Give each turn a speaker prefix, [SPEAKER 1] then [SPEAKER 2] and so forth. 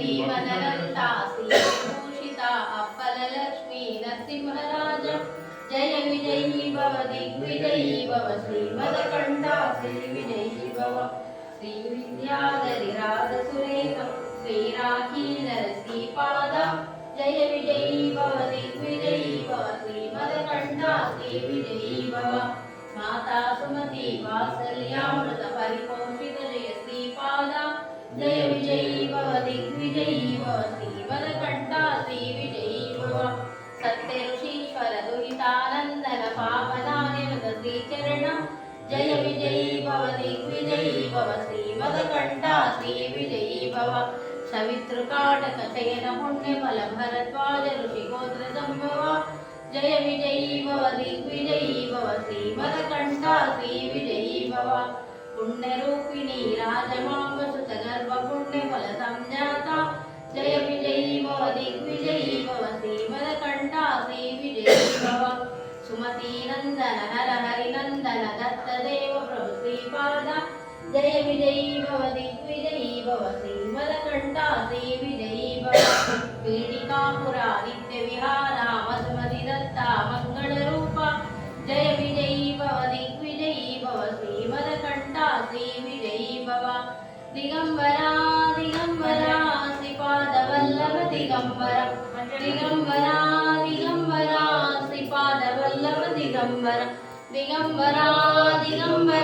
[SPEAKER 1] श्रीमदनन्ता श्रीभूषिता अप्पललक्ष्मी नरसिंहराज जय विजयी भव दिग्विजयी भव श्रीमदकण्ठा श्रीविजयी भव श्रीविद्याधरिराजसुरेख श्रीराखीनरसीपाद जय विजयी भव दिग्विजयी भव श्रीमदकण्ठा श्रीविजयी भव माता सुमति वात्सल्यामृत परिपोषित जय श्रीपाद जय विजयी भव दिग्विजयी भव श्रीमदकण्ठा श्रीविजयी भव सत्य ऋषीश्वर दुहितानन्दन पावनानिरुत श्रीचरण जय विजयी भव दिग्विजयी भव श्रीमदकण्ठा श्रीविजयी भव सवितृकाटक शयन पुण्यफल भरद्वाज ऋषिगोत्र संभव जय विजयी भव दिग्विजयी भव श्रीमदकण्ठा श्रीविजयी भव पुण्यरूपिणी राजमांब सुत गर्भ पुण्यफल संजाता जय विजयी भव दिग्विजयी भव श्रीमदकण्ठा श्रीविजयी भव सुमती नंदन नर हरिनंदन दत्तदेव प्रभु श्रीपाद जय विजयी भव दिग्विजयी भव श्रीमदकण्ठा श्रीविजयी भव पीठिकापुरा नित्य विहारा मधुमति दत्ता मंगल रूप जय विजयी भव दिग्विजयी भव श्रीमदकण्ठा श्रीविजयी भव दिगंबरा दिगंबरा श्रीपाद वल्लभ दिगंबरा दिगंबरा दिगंबरा श्रीपाद वल्लभ दिगंबरा दिगंबरा दिगंबरा